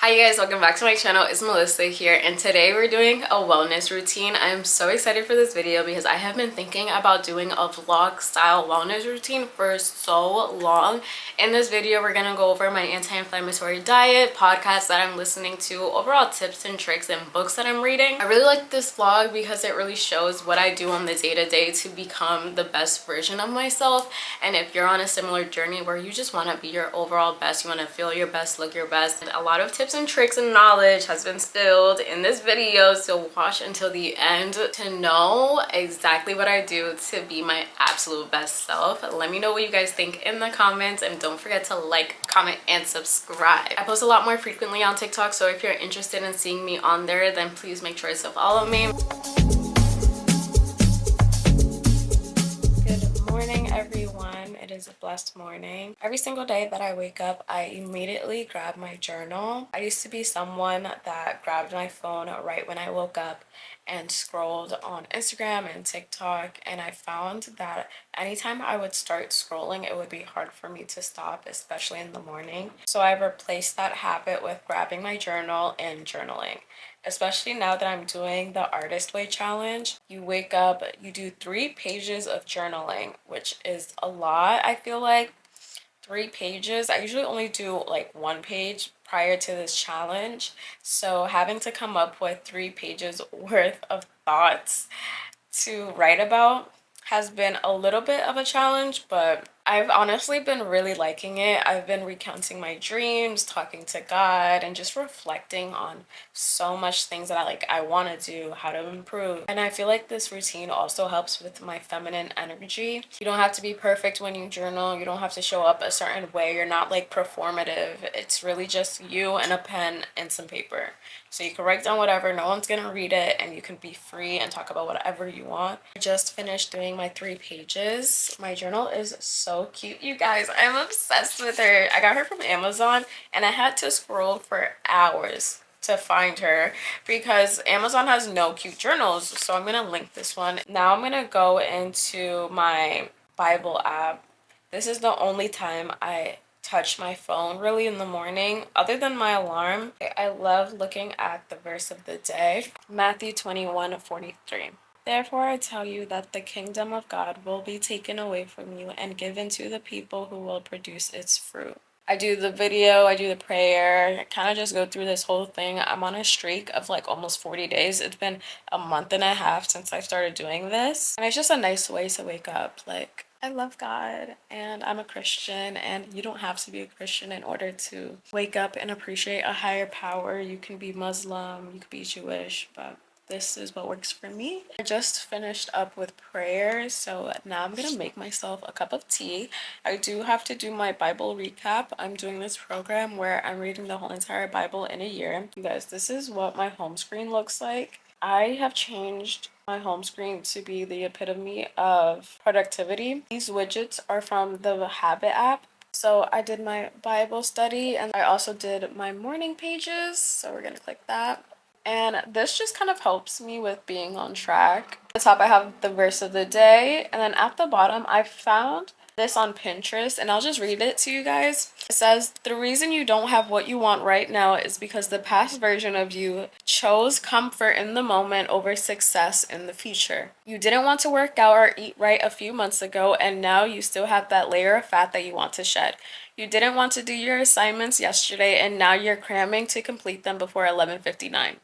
Hi you guys, welcome back to my channel. It's Melissa here, and today we're doing a wellness routine. I'm so excited for this video because I have been thinking about doing a vlog style wellness routine for so long. In this video, we're gonna go over my anti-inflammatory diet, podcasts that I'm listening to, overall tips and tricks, and books that I'm reading. I really like this vlog because it really shows what I do on the day-to-day to become the best version of myself. And if you're on a similar journey where you just want to be your overall best, you want to feel your best, look your best, a lot of tips and tricks and knowledge has been spilled in this video, so watch until the end to know exactly what I do to be my absolute best self. Let me know what you guys think in the comments, and don't forget to like, comment, and subscribe. I post a lot more frequently on TikTok, so if you're interested in seeing me on there, then please make sure to follow me. Good morning, everyone. It is a blessed morning. Every single day that I wake up, I immediately grab my journal. I used to be someone that grabbed my phone right when I woke up and scrolled on Instagram and TikTok, and I found that anytime I would start scrolling, it would be hard for me to stop, especially in the morning. So I replaced that habit with grabbing my journal and journaling. Especially now that I'm doing the Artist Way challenge. You wake up, you do 3 pages of journaling, which is a lot. I feel like 3 pages. I usually only do like 1 page prior to this challenge. So having to come up with 3 pages worth of thoughts to write about has been a little bit of a challenge, but I've honestly been really liking it. I've been recounting my dreams, talking to God, and just reflecting on so much things that I want to do, how to improve. And I feel like this routine also helps with my feminine energy. You don't have to be perfect when you journal. You don't have to show up a certain way. You're not like performative. It's really just you and a pen and some paper. So you can write down whatever, no one's gonna read it, and you can be free and talk about whatever you want. I just finished doing my 3 pages. My journal is so cute, you guys. I'm obsessed with her. I got her from Amazon, and I had to scroll for hours to find her because Amazon has no cute journals. So I'm gonna link this one. Now I'm gonna go into my Bible app. This is the only time I touch my phone really in the morning other than my alarm. I love looking at the verse of the day, Matthew 21:43. Therefore I tell you that the kingdom of God will be taken away from you and given to the people who will produce its fruit. I do the video, I do the prayer, I kind of just go through this whole thing. I'm on a streak of like almost 40 days. It's been a month and a half since I started doing this, and it's just a nice way to wake up. Like, I love God and I'm a Christian, and you don't have to be a Christian in order to wake up and appreciate a higher power. You can be Muslim, you could be Jewish, but this is what works for me. I just finished up with prayer, so now I'm gonna make myself a cup of tea. I do have to do my Bible recap. I'm doing this program where I'm reading the whole entire Bible in a year. You guys, this is what my home screen looks like. I have changed my home screen to be the epitome of productivity. These widgets are from the Habit app. So I did my Bible study, and I also did my morning pages. So we're gonna click that. And this just kind of helps me with being on track. At the top I have the verse of the day, and then at the bottom I found this on Pinterest, and I'll just read it to you guys. It says, the reason you don't have what you want right now is because the past version of you chose comfort in the moment over success in the future. You didn't want to work out or eat right a few months ago, and now you still have that layer of fat that you want to shed. You didn't want to do your assignments yesterday, and now you're cramming to complete them before 11:59.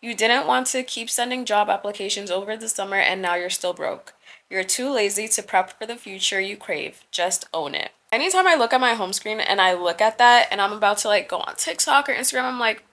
You didn't want to keep sending job applications over the summer, and now you're still broke. You're too lazy to prep for the future you crave. Just own it. Anytime I look at my home screen and I look at that and I'm about to like go on TikTok or Instagram, I'm like,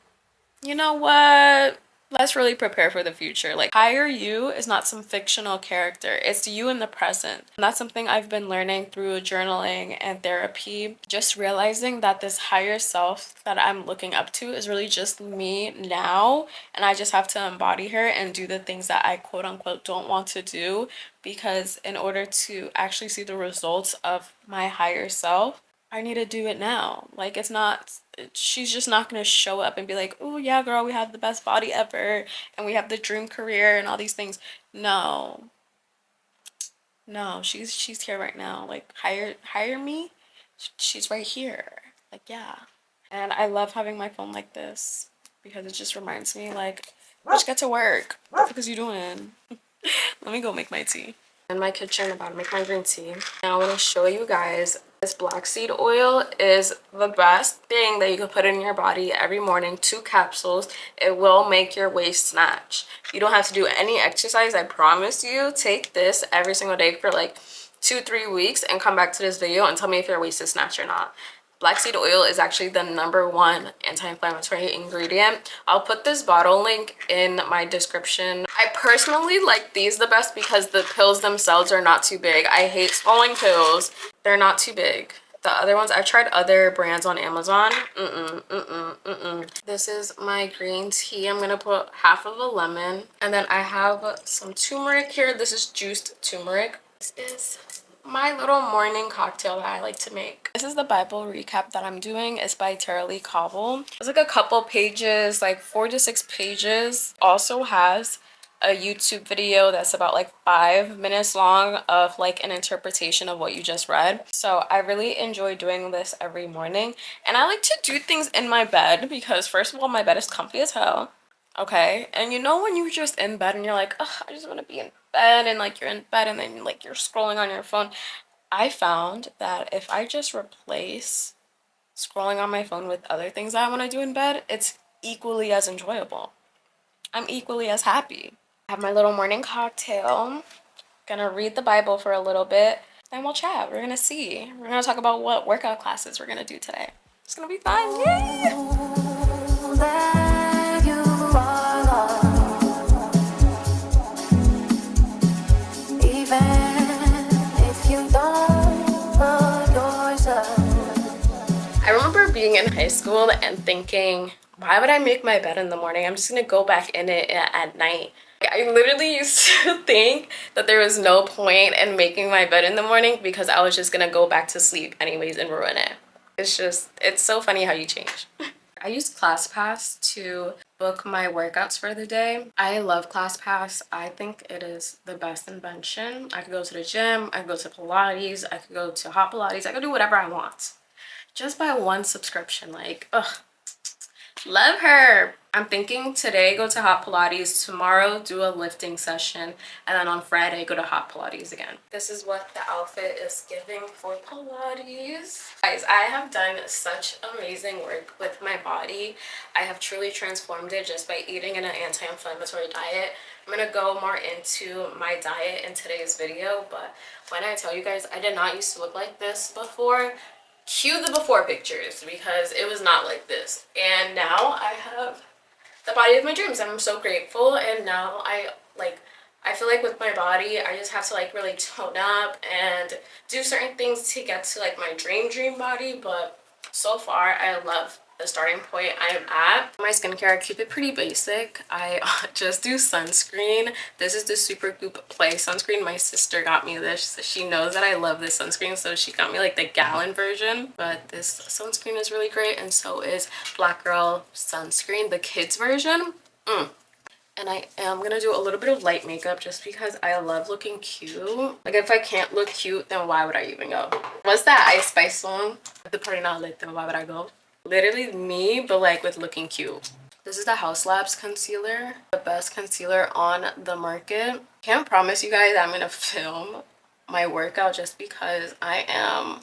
you know what? Let's really prepare for the future. Like, higher you is not some fictional character. It's you in the present. And that's something I've been learning through journaling and therapy. Just realizing that this higher self that I'm looking up to is really just me now. And I just have to embody her and do the things that I quote unquote don't want to do. Because in order to actually see the results of my higher self, I need to do it now. Like, it's not, she's just not going to show up and be like, oh yeah, girl, we have the best body ever and we have the dream career and all these things. No. No, she's here right now. Like, hire me. She's right here. Like, yeah. And I love having my phone like this because it just reminds me like, let's get to work. What the fuck is you doing? Let me go make my tea. In my kitchen, about to make my green tea. Now I want to show you guys this black seed oil is the best thing that you can put in your body every morning. 2 capsules. It will make your waist snatch. You don't have to do any exercise. I promise you. Take this every single day for like 2-3 weeks and come back to this video and tell me if your waist is snatched or not. Black seed oil is actually the #1 anti-inflammatory ingredient. I'll put this bottle link in my description. I personally like these the best because the pills themselves are not too big. I hate swallowing pills. They're not too big. The other ones, I've tried other brands on Amazon. This is my green tea. I'm gonna put half of a lemon. And then I have some turmeric here. This is juiced turmeric. This is my little morning cocktail that I like to make. This is the Bible recap that I'm doing. It's by Tara Cobble. It's like a couple pages, like 4 to 6 pages. Also has a YouTube video that's about like 5 minutes long of like an interpretation of what you just read. So I really enjoy doing this every morning. And I like to do things in my bed because first of all, my bed is comfy as hell. Okay, and you know when you're just in bed and you're like, oh, I just want to be in bed, and like you're in bed and then like you're scrolling on your phone. I found that if I just replace scrolling on my phone with other things that I want to do in bed, it's equally as enjoyable. I'm equally as happy. I have my little morning cocktail. Gonna read the Bible for a little bit, then we'll chat. We're gonna see. We're gonna talk about what workout classes we're gonna do today. It's gonna be fun. Yay! I remember being in high school and thinking, why would I make my bed in the morning? I'm just gonna go back in it at night. I literally used to think that there was no point in making my bed in the morning because I was just gonna go back to sleep anyways and ruin it. It's so funny how you change. I use ClassPass to book my workouts for the day. I love ClassPass. I think it is the best invention. I could go to the gym, I could go to Pilates, I could go to Hot Pilates, I could do whatever I want. Just by one subscription, like, ugh, love her. I'm thinking today go to Hot Pilates, tomorrow do a lifting session, and then on Friday go to Hot Pilates again. This is what the outfit is giving for Pilates. Guys, I have done such amazing work with my body. I have truly transformed it just by eating an anti-inflammatory diet. I'm gonna go more into my diet in today's video, but when I tell you guys, I did not used to look like this before. Cue the before pictures because it was not like this, and now I have the body of my dreams. I'm so grateful, and now I feel like with my body I just have to like really tone up and do certain things to get to like my dream body. But so far I love the starting point I am at. My skincare, I keep it pretty basic. I just do sunscreen. This is the Supergoop Play sunscreen. My sister got me this. She knows that I love this sunscreen, so she got me like the gallon version. But this sunscreen is really great, and so is Black Girl sunscreen, the kids version. And I am gonna do a little bit of light makeup just because I love looking cute. Like if I can't look cute, then why would I even go? What's that Ice Spice song? If the party not lit, then why would I go? Literally me, but like with looking cute. This is the House Labs concealer, the best concealer on the market. Can't promise you guys I'm gonna film my workout just because I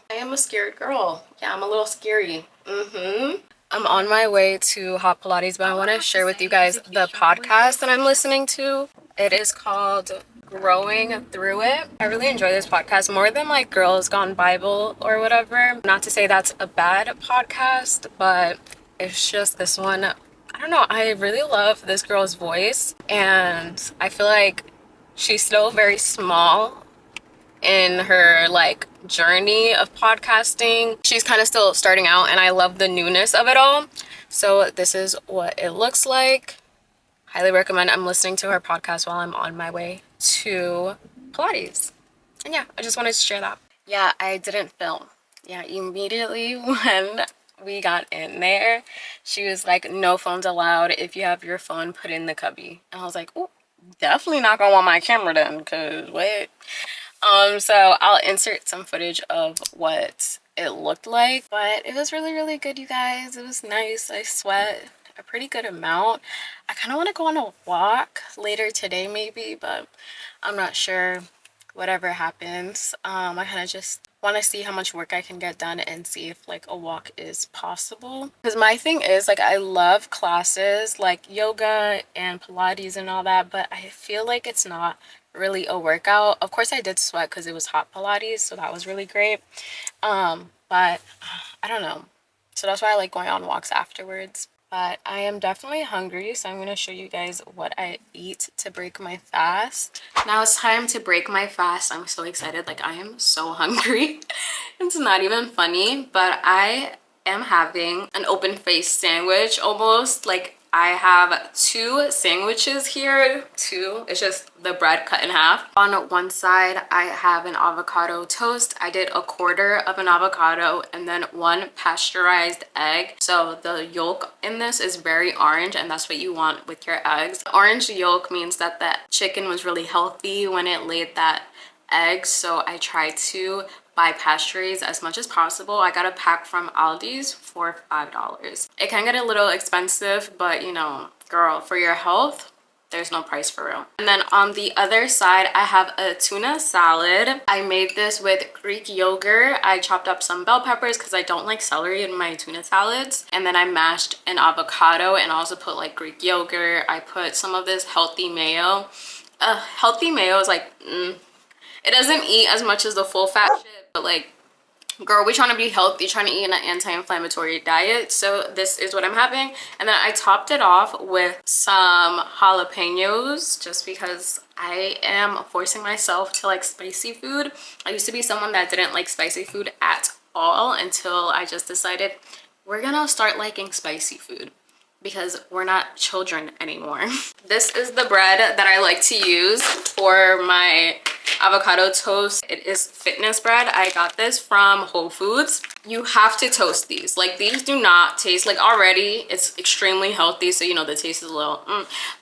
am a scared girl. Yeah, I'm a little scary. I'm on my way to Hot Pilates, but I want to share with you guys the podcast that I'm listening to. It is called Growing Through It. I really enjoy this podcast more than like Girls Gone Bible or whatever. Not to say that's a bad podcast, but it's just this one. I don't know. I really love this girl's voice, and I feel like she's still very small in her like journey of podcasting. She's kind of still starting out, and I love the newness of it all. So this is what it looks like. Highly recommend. I'm listening to her podcast while I'm on my way to Pilates. And yeah, I just wanted to share that. Yeah, I didn't film. Yeah, immediately when we got in there, she was like, no phones allowed. If you have your phone, put in the cubby. And I was like, oh, definitely not gonna want my camera then, because what? So I'll insert some footage of what it looked like, but it was really, really good, you guys. It was nice. I sweat a pretty good amount. I kind of want to go on a walk later today maybe, but I'm not sure. Whatever happens, I kind of just want to see how much work I can get done and see if like a walk is possible, because my thing is like I love classes like yoga and Pilates and all that, but I feel like it's not really a workout. Of course I did sweat because it was hot Pilates, so that was really great, but I don't know, so that's why I like going on walks afterwards. But I am definitely hungry, so I'm going to show you guys what I eat to break my fast. Now it's time to break my fast. I'm so excited. Like, I am so hungry. It's not even funny, but I am having an open face sandwich almost. Like, I have 2 sandwiches here. 2. It's just the bread cut in half. On one side, I have an avocado toast. I did 1/4 of an avocado and then 1 pasteurized egg. So the yolk in this is very orange, and that's what you want with your eggs. Orange yolk means that the chicken was really healthy when it laid that egg. So I try to buy pastries as much as possible. I got a pack from Aldi's for $5. It can get a little expensive, but you know, girl, for your health, there's no price for real. And then on the other side, I have a tuna salad. I made this with Greek yogurt. I chopped up some bell peppers because I don't like celery in my tuna salads. And then I mashed an avocado and also put like Greek yogurt. I put some of this healthy mayo. Healthy mayo is like, it doesn't eat as much as the full fat shit, but like, girl, we trying to be healthy, trying to eat an anti-inflammatory diet. So this is what I'm having. And then I topped it off with some jalapenos just because I am forcing myself to like spicy food. I used to be someone that didn't like spicy food at all until I just decided we're gonna start liking spicy food, because we're not children anymore. This is the bread that I like to use for my avocado toast. It is fitness bread. I got this from Whole Foods. You have to toast these. Like, these do not taste like, already it's extremely healthy, so you know the taste is a little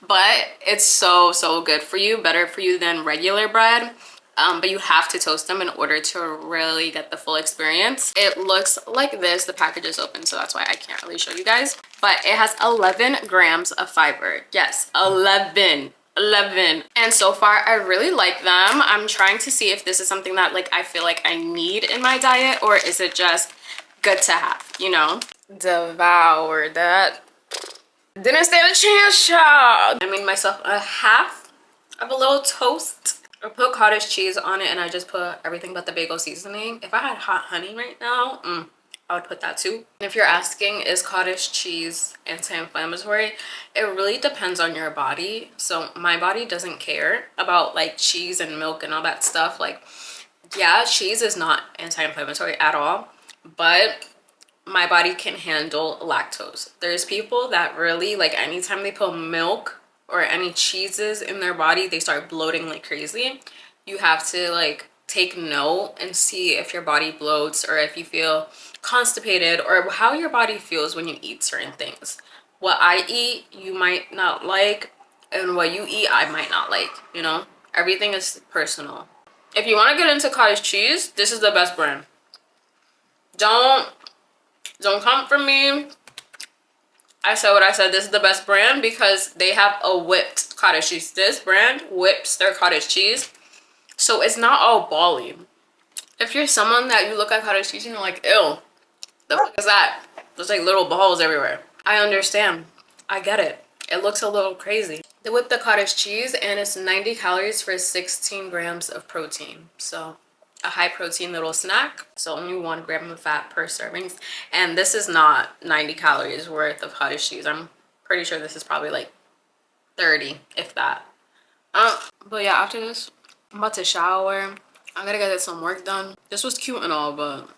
but it's so good for you, better for you than regular bread. But you have to toast them in order to really get the full experience. It looks like this. The package is open, so that's why I can't really show you guys, but it has 11 grams of fiber. Yes, 11. And so far I really like them. I'm trying to see if this is something that like I feel like I need in my diet, or is it just good to have, you know? Devour that. Didn't stand a chance, child. I made myself a half of a little toast. I put cottage cheese on it, and I just put everything but the bagel seasoning. If I had hot honey right now, I would put that too. And if you're asking, is cottage cheese anti-inflammatory? It really depends on your body. So my body doesn't care about like cheese and milk and all that stuff. Like, yeah, cheese is not anti-inflammatory at all, but my body can handle lactose. There's people that really, like, anytime they put milk or any cheeses in their body, they start bloating like crazy. You have to like take note and see if your body bloats, or if you feel constipated, or how your body feels when you eat certain things. What I eat, you might not like, and what you eat, I might not like, you know? Everything is personal. If you want to get into cottage cheese, this is the best brand. Don't come for me. I said what I said. This is the best brand because they have a whipped cottage cheese. This brand whips their cottage cheese, so it's not all bally. If you're someone that you look at cottage cheese and you're like, ew, the fuck is that? There's like little balls everywhere. I understand. I get it. It looks a little crazy. They whip the cottage cheese, and it's 90 calories for 16 grams of protein. So a high protein little snack. So only 1 gram of fat per serving. And this is not 90 calories worth of cottage cheese. I'm pretty sure this is probably like 30, if that. But yeah, after this, I'm about to shower. I gotta get some work done. This was cute and all, but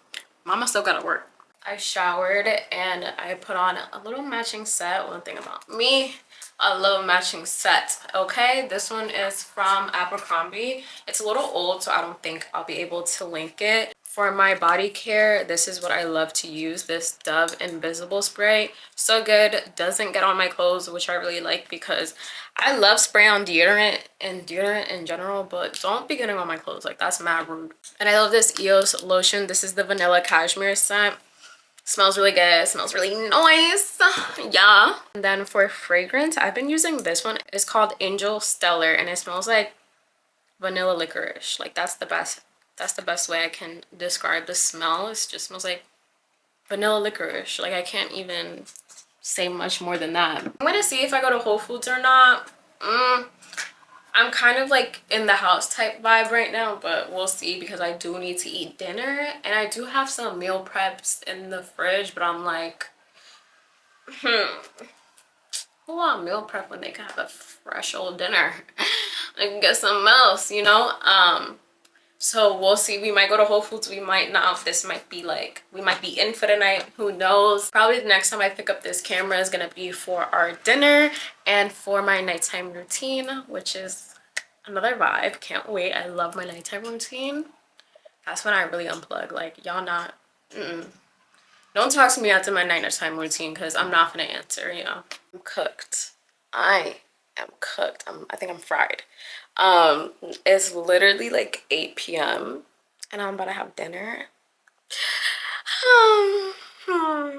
mama still gotta work. I showered and I put on a little matching set. One thing about me, a little matching set. Okay, this one is from Abercrombie. It's a little old, so I don't think I'll be able to link it. For my body care, this is what I love to use, this Dove Invisible Spray. So good, doesn't get on my clothes, which I really like because I love spray on deodorant and deodorant in general, but don't be getting on my clothes, like that's mad rude. And I love this EOS lotion. This is the Vanilla Cashmere scent. Smells really good, smells really nice, yeah. And then for fragrance, I've been using this one. It's called Angel Stellar, and it smells like vanilla licorice. Like that's the best way I can describe the smell. It just smells like vanilla licorice. Like I can't even say much more than that. I'm gonna see if I go to Whole Foods or not. I'm kind of like in the house type vibe right now, but we'll see because I do need to eat dinner and I do have some meal preps in the fridge, but I'm like, who want meal prep when they can have a fresh old dinner? I can get something else, you know? So we'll see. We might go to Whole Foods, we might not. This might be like, we might be in for the night, who knows. Probably the next time I pick up this camera is gonna be for our dinner and for my nighttime routine, which is another vibe. Can't wait. I love my nighttime routine. That's when I really unplug. Like y'all not, don't talk to me after my nighttime routine because I'm not gonna answer, you know. I'm cooked. I am cooked. I think I'm fried. It's literally like 8 p.m. and I'm about to have dinner. I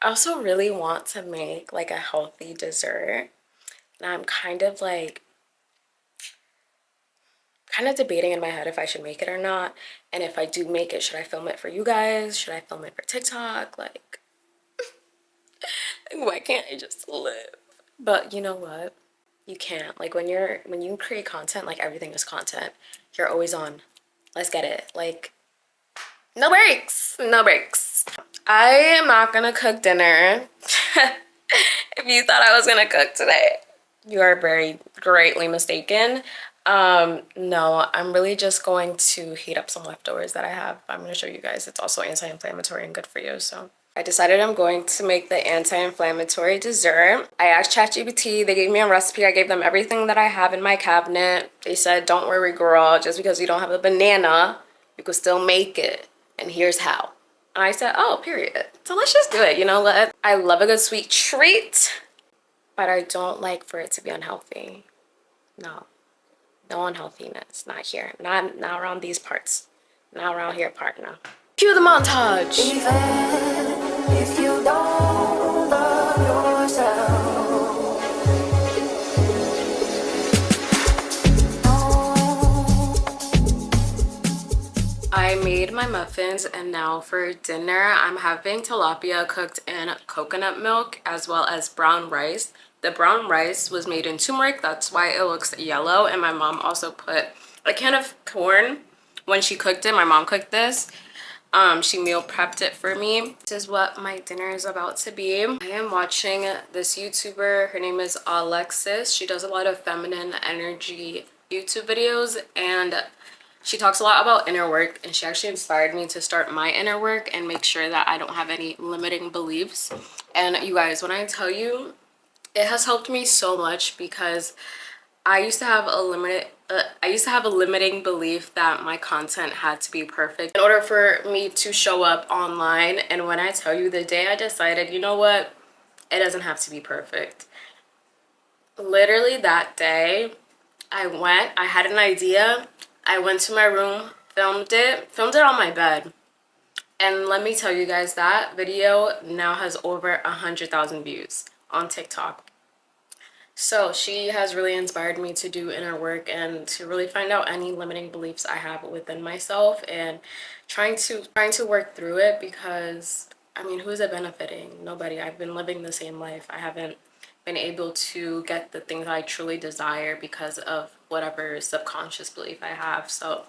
also really want to make like a healthy dessert, and I'm kind of debating in my head if I should make it or not. And if I do make it, should I film it for you guys? Should I film it for TikTok? Like why can't I just live? But you know what? You can't. Like when you create content, like everything is content. You're always on. Let's get it. Like no breaks. No breaks. I am not gonna cook dinner. If you thought I was gonna cook today, you are very greatly mistaken. No, I'm really just going to heat up some leftovers that I have. I'm gonna show you guys. It's also anti-inflammatory and good for you, so. I decided I'm going to make the anti-inflammatory dessert. I asked ChatGPT, they gave me a recipe. I gave them everything that I have in my cabinet. They said, don't worry, girl, just because you don't have a banana, you can still make it. And here's how. And I said, oh, period. So let's just do it, you know what? I love a good sweet treat, but I don't like for it to be unhealthy. No, no unhealthiness, not here. Not around these parts. Not around here, partner. Cue the montage. Even if you don't love yourself. I made my muffins and now for dinner I'm having tilapia cooked in coconut milk as well as brown rice. The brown rice was made in turmeric, that's why it looks yellow, and my mom also put a can of corn when she cooked it. My mom cooked this. She meal prepped it for me. This is what my dinner is about to be. I am watching this YouTuber. Her name is Alexis. She does a lot of feminine energy YouTube videos and she talks a lot about inner work, and she actually inspired me to start my inner work and make sure that I don't have any limiting beliefs. And you guys, when I tell you, it has helped me so much because I used to have a limiting belief that my content had to be perfect in order for me to show up online. And when I tell you, the day I decided, you know what, it doesn't have to be perfect. Literally that day, I had an idea. I went to my room, filmed it on my bed. And let me tell you guys, that video now has over 100,000 views on TikTok. So she has really inspired me to do inner work and to really find out any limiting beliefs I have within myself and trying to work through it, because I mean, who is it benefiting? Nobody. I've been living the same life. I haven't been able to get the things I truly desire because of whatever subconscious belief I have. So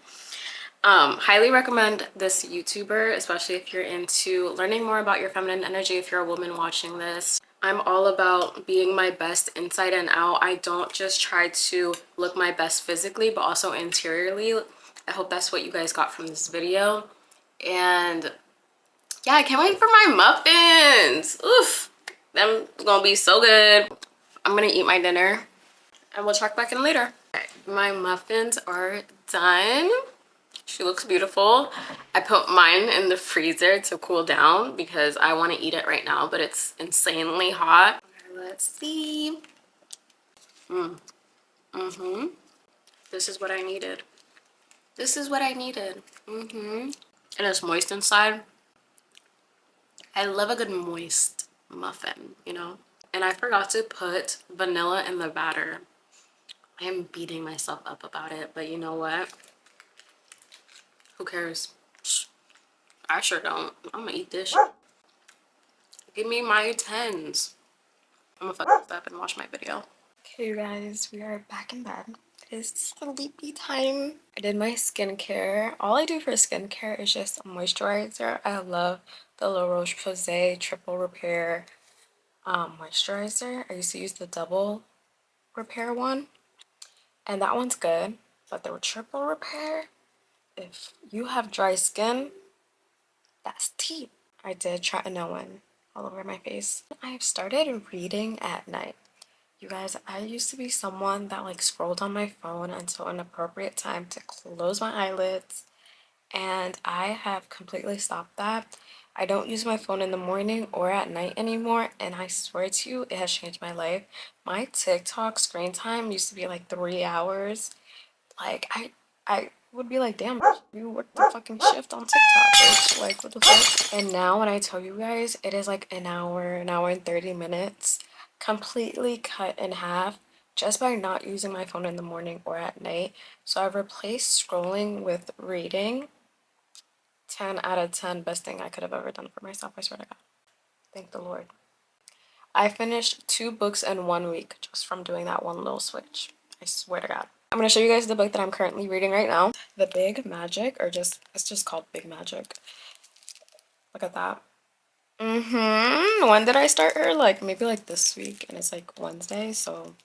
highly recommend this YouTuber, especially if you're into learning more about your feminine energy. If you're a woman watching this, I'm all about being my best inside and out. I don't just try to look my best physically, but also interiorly. I hope that's what you guys got from this video. And yeah, I can't wait for my muffins. Oof, them gonna be so good. I'm gonna eat my dinner and we'll check back in later. Okay, my muffins are done. She looks beautiful. I put mine in the freezer to cool down because I want to eat it right now, but it's insanely hot. Okay, let's see. This is what I needed. This is what I needed. And it's moist inside. I love a good moist muffin, you know? And I forgot to put vanilla in the batter. I am beating myself up about it, but you know what? Who cares? I sure don't. I'm gonna eat this shit. Give me my tens. I'm gonna fuck this up and watch my video. Okay, you guys, we are back in bed. It is sleepy time. I did my skincare. All I do for skincare is just moisturizer. I love the La Roche-Posay Triple Repair moisturizer. I used to use the double repair one, and that one's good. But the triple repair, if you have dry skin, that's tea. I did tretinoin all over my face. I have started reading at night. You guys, I used to be someone that like scrolled on my phone until an appropriate time to close my eyelids, and I have completely stopped that. I don't use my phone in the morning or at night anymore, and I swear to you, it has changed my life. My TikTok screen time used to be like 3 hours. Like I would be like, damn, you worked the fucking shift on TikTok, bitch. Like, what the fuck? And now when I tell you guys, it is like an hour and 30 minutes, completely cut in half just by not using my phone in the morning or at night. So I've replaced scrolling with reading. 10 out of 10, best thing I could have ever done for myself, I swear to God. Thank the Lord. I finished 2 books in 1 week just from doing that one little switch. I swear to God. I'm going to show you guys the book that I'm currently reading right now. The Big Magic, or it's just called Big Magic. Look at that. When did I start her? Like, maybe like this week, and it's like Wednesday, so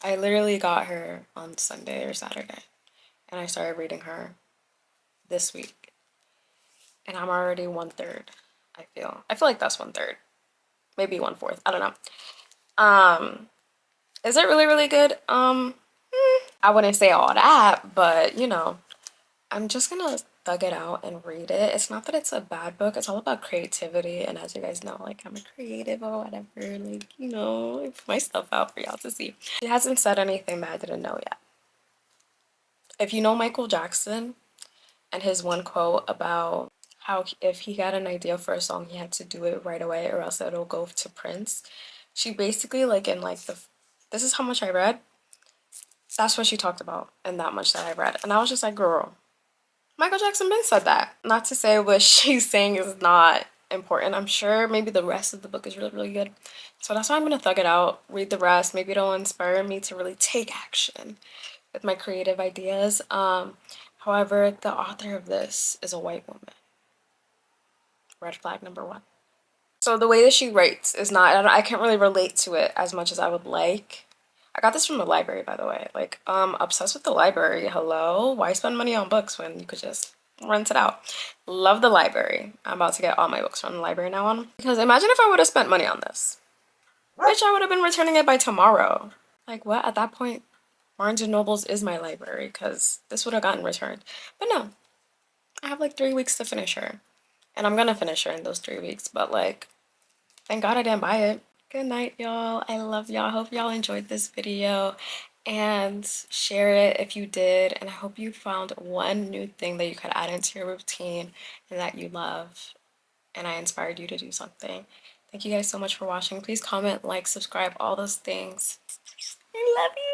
I literally got her on Sunday or Saturday, and I started reading her this week, and I'm already 1/3, I feel. I feel like that's 1/3. Maybe 1/4. I don't know. Is it really, really good? I wouldn't say all that, but you know, I'm just gonna thug it out and read it. It's not that it's a bad book. It's all about creativity, and as you guys know, like I'm a creative or whatever. Like, you know, I put my stuff out for y'all to see. It hasn't said anything that I didn't know yet. If you know Michael Jackson and his one quote about how if he got an idea for a song, he had to do it right away or else it'll go to Prince. She basically like in like this is how much I read. That's what she talked about and that much that I read. And I was just like, girl, Michael Jackson been said that. Not to say what she's saying is not important. I'm sure maybe the rest of the book is really, really good. So that's why I'm going to thug it out, read the rest. Maybe it'll inspire me to really take action with my creative ideas. However, the author of this is a white woman. Red flag number 1. So the way that she writes is not, I can't really relate to it as much as I would like. I got this from the library, by the way. Like, obsessed with the library. Hello? Why spend money on books when you could just rent it out? Love the library. I'm about to get all my books from the library now on. Because imagine if I would have spent money on this. Bitch, I would have been returning it by tomorrow. Like, what? At that point, Barnes & Noble's is my library because this would have gotten returned. But no, I have like 3 weeks to finish her. And I'm gonna finish her in those 3 weeks. But like, thank God I didn't buy it. Good night, y'all. I love y'all. Hope y'all enjoyed this video and share it if you did. And I hope you found one new thing that you could add into your routine and that you love. And I inspired you to do something. Thank you guys so much for watching. Please comment, like, subscribe, all those things. I love you.